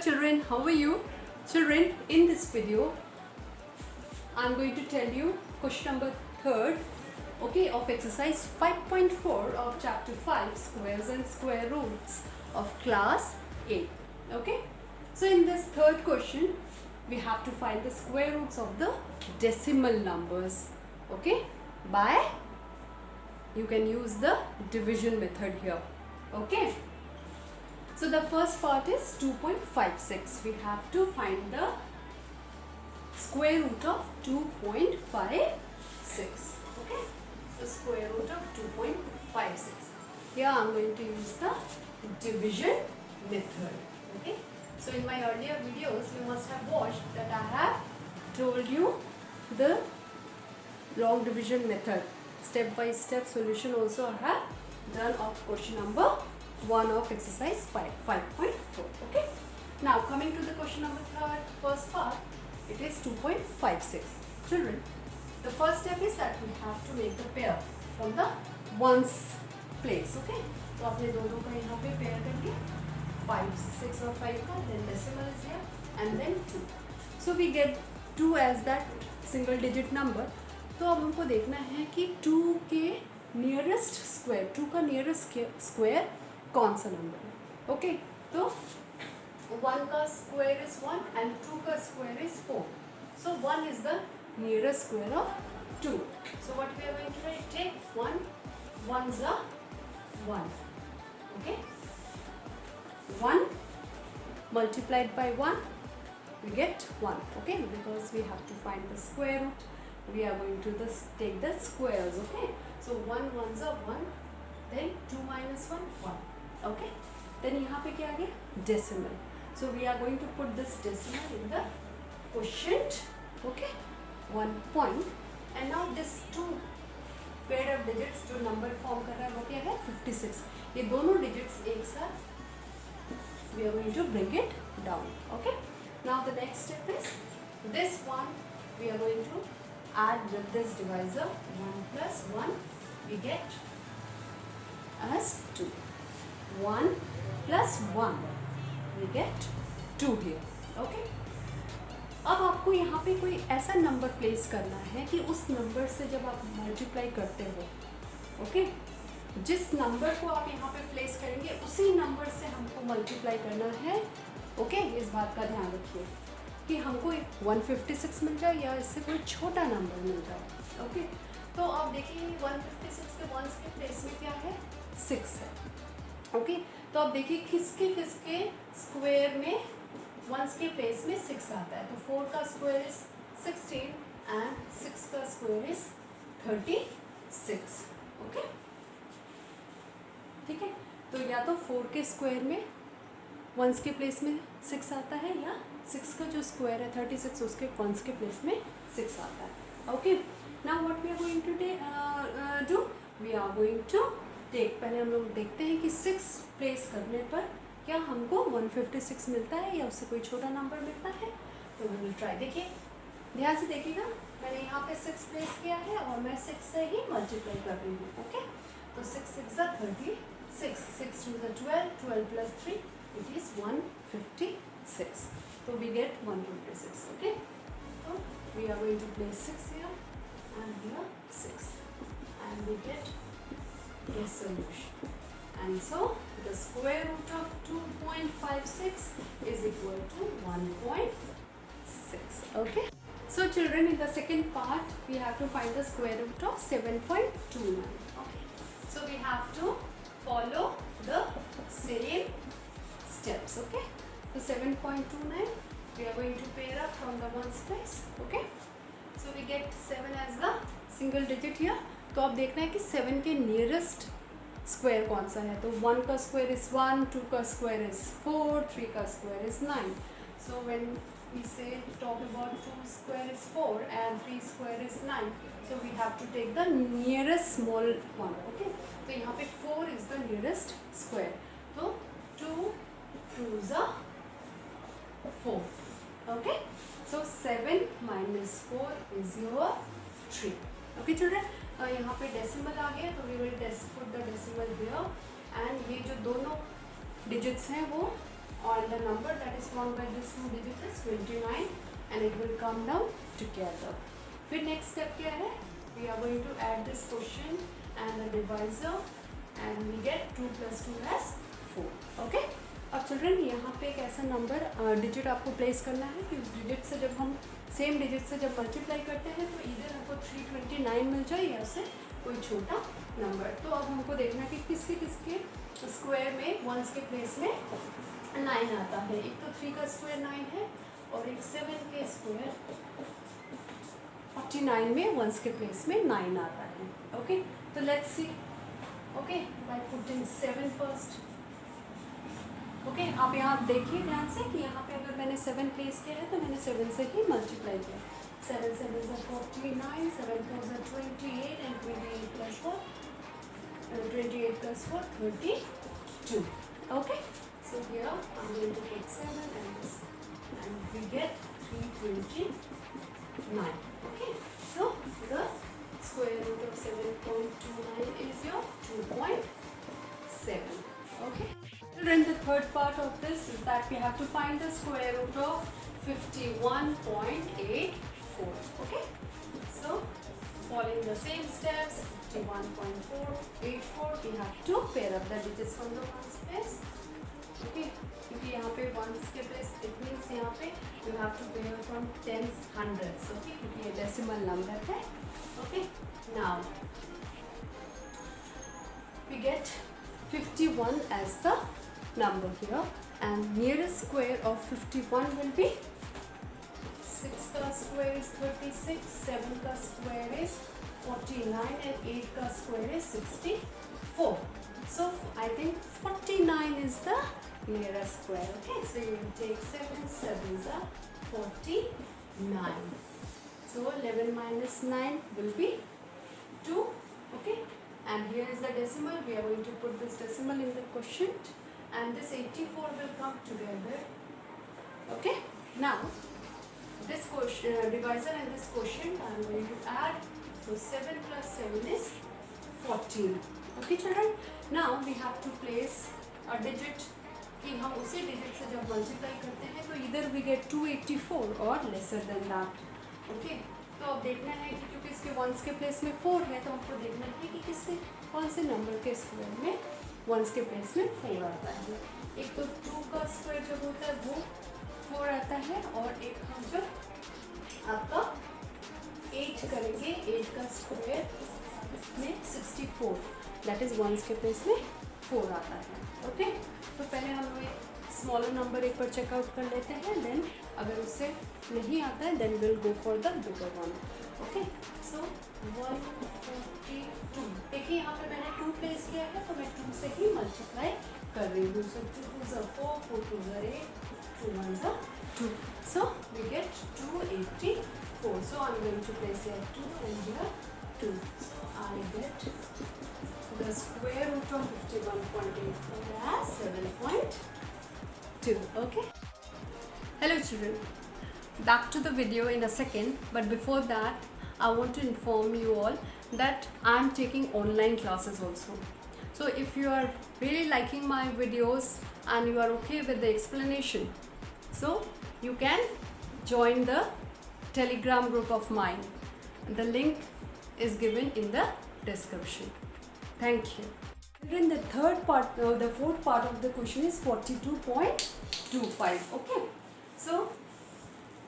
children, how are you? Children, in this video, I'm going to tell you question number 3rd, okay, of exercise 5.4 of chapter 5, squares and square roots of class 8, okay. So in this third question, we have to find the square roots of the decimal numbers, okay, by, you can use the division method here, okay. So the first part is 2.56. We have to find the square root of 2.56. Okay. So square root of 2.56. Here I am going to use the division method. Okay. So in my earlier videos you must have watched that I have told you the long division method. Step by step solution also I have done of question number 1 of exercise 5.4. Okay. Now coming to the question number 3rd, first part, it is 2.56. Children, the first step is that we have to make the pair from the ones place. Okay. तो आपने दोनों का यहाँ पे pair कर दिया, 5, 6 और 5 का, then decimal is here and then 2. So we get 2 as that single digit number. तो अब हमको देखना है कि 2 के नियरेस्ट स्क्वायर, 2 का नियरेस्ट स्क्वायर कौन सा नंबर है. ओके, तो 1 का स्क्वायर इज 1 एंड 2 का square is 4. So 1 is the nearest square of 2. So what we are going to take 1 1s are 1. Okay, 1 multiplied by 1 we get 1. Okay, because we have to find the square root, we are going to take the squares. Okay, so 1 1s are 1, then 2 minus 1 1. Okay, then यहाँ पे क्या आ गया decimal. So we are going to put this decimal in the quotient. Okay, 1 point, and now this 2 pair of digits जो number form कर रहा है वो क्या है 56. ये दोनों digits एक साथ we are going to bring it down. Okay, now the next step is this one we are going to add with this divisor. 1 plus 1 we get as 2. 1 plus 1 we get 2 here. Okay, अब आपको यहाँ पे कोई ऐसा number place करना है कि उस नंबर से जब आप मल्टीप्लाई करते हो, ओके, जिस नंबर को आप यहाँ पे प्लेस करेंगे उसी नंबर से हमको मल्टीप्लाई करना है. ओके, इस बात का ध्यान रखिए कि हमको 156 मिल जाए या इससे कोई छोटा नंबर मिल जाए. ओके, तो आप देखिए 156 के वंस के प्लेस में क्या है 6 है. ओके, तो आप देखिए किसके स्क्वायर में वंस के प्लेस में 6 आता है. तो 4 का स्क्वायर इज 16 एंड 6 का स्क्वायर इज 36. ओके, ठीक है. तो या तो 4 के स्क्वायर में वंस के प्लेस में 6 आता है या 6 का जो स्क्वायर है 36 उसके वंस के प्लेस में 6 आता है. Okay, now what we are going to do, we are going to take, पहले हम लोग देखते हैं कि 6 प्लेस करने पर क्या हमको 156 मिलता है या उससे कोई छोटा नंबर मिलता है. तो वी विल ट्राई. देखिए ध्यान से देखिएगा, मैंने यहाँ पे 6 प्लेस किया है और मैं 6 से ही मल्टीप्लाई कर रही हूँ. ओके, तो 6 6 are 36, 6 2 are 12, 12 plus 3 it is 156. So we get 156. Okay, so we are going to place 6 here and here 6 and we get the solution. And so the square root of 2.56 is equal to 1.6. Okay, so children, in the second part we have to find the square root of 7.29. Okay, so we have to follow the same steps. Okay, so 7.29 we are going to pair up from the ones place. Okay, so we get 7 as the single digit here. तो आप देखना है कि 7 के nearest square कौन सा है. तो 1 का स्क्वायर इज 1, 2 का स्क्वायर इज 4, 3 का square is 9. So when we say talk about 2 square is 4 and 3 square is 9, so we have to take the nearest small one. Okay, तो यहाँ पे 4 इज द नियरेस्ट स्क्वायर. तो 2 2s are 4. Okay, so 7 minus 4 is your 3. Okay children, यहाँ पे decimal आ गया तो we will put the decimal here and ये जो दोनों डिजिट्स हैं वो on the number that is formed by this two digits is 29 and it will come down together. फिर next step क्या है? We are going to add this quotient and the divisor and we get 2 plus 2 as 4. Okay? अब children यहाँ पे एक ऐसा number digit आपको place करना है कि उस डिजिट से जब हम सेम डिजिट से जब मल्टीप्लाई करते हैं तो इधर हमको 329 मिल जाए या से कोई छोटा नंबर. तो अब हमको देखना कि किसके किसके स्क्वायर में वंस के प्लेस में 9 आता है. एक तो 3 का स्क्वायर 9 है और एक 7 के स्क्वायर 49 में वंस के प्लेस में 9 आता है. ओके, तो let's see. Okay, by putting 7 first. Okay, आप यहाँ देखिए ध्यान से कि यहाँ पे अगर मैंने 7 प्लेस किया है तो मैंने 7 से ही मल्टीप्लाई किया. 7 7 is 49, 7 4 is 28 and 28 plus 4 28 plus 4 32. Okay, so here I'm going to put 7 and this and we get 329. Okay, so the square root of 7.29 is your 2.7. Okay, then the third part of this is that we have to find the square root of 51.84. Okay, so following the same steps, 51.484 we have to pair up the digits from the ones place. Okay, क्योंकि यहाँ पे ones के place it means यहाँ पे you have to pair from tens hundreds. Okay, क्योंकि ये decimal number है. Okay, now we get 51 as the number here and nearest square of 51 will be 6 का square is 36, 7 का square is 49 and 8 का square is 64. So I think 49 is the nearest square. Okay, so you will take 7, 7 is 49. So 11 minus 9 will be 2. Okay, and here is the decimal. We are going to put this decimal in the quotient and this 84 will come together. Okay, now this divisor and this quotient I am going to add. So 7 plus 7 is 14. Okay children, now we have to place a digit कि हम उसी digit से जब multiply करते हैं तो either we get 284 or lesser than that. Okay, तो अब देखना है कि क्योंकि इसके ones के place में 4 है तो हमको देखना है कि किससे कौन से number के square में ones के place में 4 आता है. एक तो 2 का square जब होता है वो 4 आता है और एक हम जब आपका 8 करेंगे 8 का स्क्वायर में 64 दैट इज वंस के प्लेस में 4 आता है. ओके, तो पहले हम एक स्मॉलर नंबर एक बार चेकआउट कर लेते हैं, देन अगर उससे नहीं आता है then will go for the bigger one. Okay, so 142. देखिए यहाँ पे मैंने 2 प्लेस किया है तो मैं 2 से ही मल्टीप्लाई कर रही हूँ. सो 2 2 is 4, 4 2 is 8, 2 1 is 2. So we get 284. So I'm going to place here 2 and here 2. So I get the square root of 51.84 as 7.2. Okay. Hello children. Back to the video in a second, but before that I want to inform you all that I'm taking online classes also. So if you are really liking my videos and you are okay with the explanation, so you can join the Telegram group of mine. The link is given in the description. Thank you. Then the third part, the fourth part of the question is 42.25. Okay. So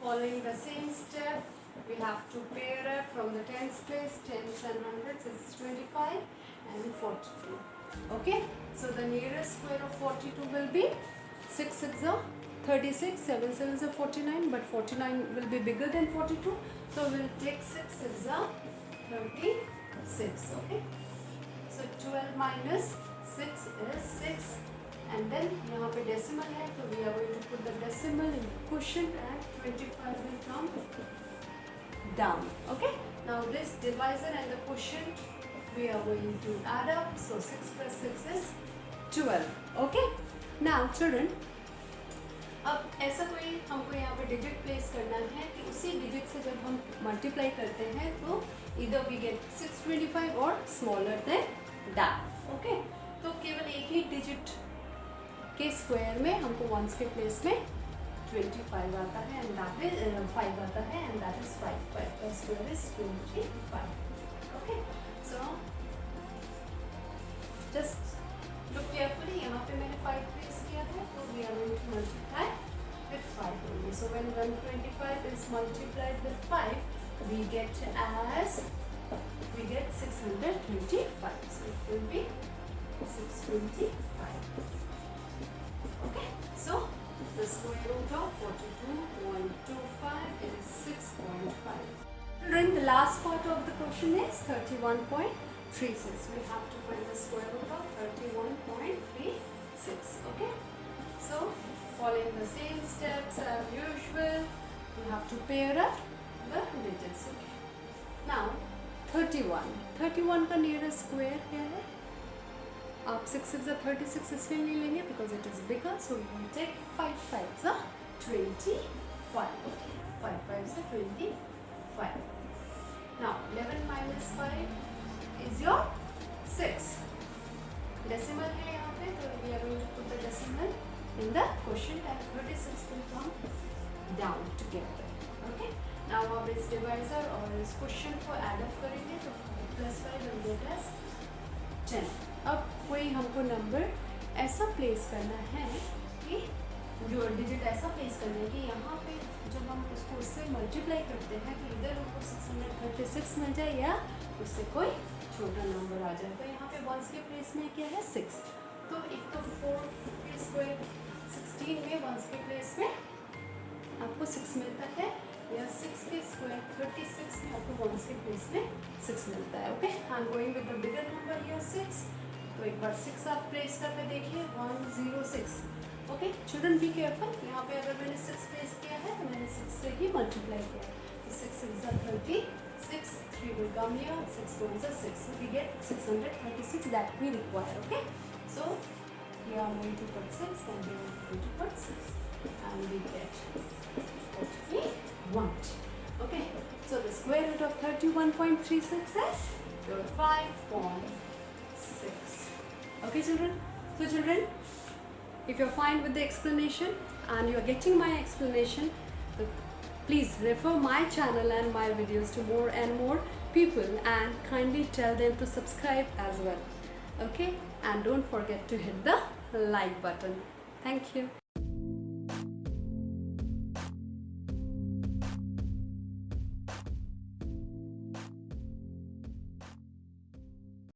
following the same step, we have to pair up from the tens place. Tens and hundreds is 25 and 42. Okay. So the nearest square of 42 will be 6 6 36, 7 7 is 49, but 49 will be bigger than 42. So we'll take 6 6 36. Okay. So 12 minus 6 is 6, and then यहाँ पे decimal है तो we are going to put the decimal in the quotient and 25 will come down. Okay. Now this divisor and the quotient we are going to add up. So 6 plus 6 is 12. Okay. Now children, अब ऐसा कोई हमको यहाँ पे digit place करना है कि उसी डिजिट से जब हम मल्टीप्लाई करते हैं तो इधर वी गेट 625 और स्मॉलर देन दैट. ओके, तो केवल एक ही डिजिट के स्क्वायर में हमको वंस के प्लेस में 25 आता है एंड दैट इज 5 आता है एंड दैट इज 5 का square is 25. Okay, so just look carefully. यहाँ पे मैंने 5 प्लेस किया है तो we are going to multiply with 5 only. So when 125 is multiplied with 5, we get 625. So it will be 625. Okay. So the square root of 42.25 is 6.5. Children, the last part of the question is 31.36. We have to find the square root of 31.36. Okay. So following the same steps as usual, you have to pair up the digits. Okay. Now 31 का nearest square क्या है? आप 6 6 36 इसलिए नहीं लेंगे because it is bigger, so we will take 5 5s 25. Okay, 5 5s 25. Now 11 minus 5 is your 6. Decimal है यहाँ पे, तो we are going to put the decimal in the quotient and 36 will come down together. Okay. Now अब इस divisor और इस quotient को add up करेंगे तो +5 will get us 10. अब कोई हमको नंबर ऐसा प्लेस करना है कि जो डिजिट ऐसा प्लेस करना है कि यहाँ पे जब हम उसको उससे मल्टीप्लाई करते हैं तो इधर हमको 636 मिल जाए या उससे कोई छोटा नंबर आ जाए. तो यहाँ पे वंस के प्लेस में क्या है 6. तो एक तो 4 के स्क्वायर 16 में वंस के प्लेस में आपको 6 मिलता है या 6 के स्क्वायर 36 में आपको वंस के प्लेस में 6 मिलता है. Okay, I am going with the bigger number here 6. तो एक बार 6 आप प्लेस करके देखिए 106. Okay children, be careful. यहाँ पे अगर मैंने 6 प्लेस किया है तो मैंने 6 से ही मल्टीप्लाई किया है. तो 6 6 36, 3 will come here, 6 times 6. So we get 636 that we require. Okay, so here I'm going to put 6 and here I'm going to put 6 and we get what we want. Okay, so the square root of 31.36 is 5.6. Okay children, so children, if you're fine with the explanation and you're getting my explanation, so please refer my channel and my videos to more and more people and kindly tell them to subscribe as well. Okay, and don't forget to hit the like button. Thank you.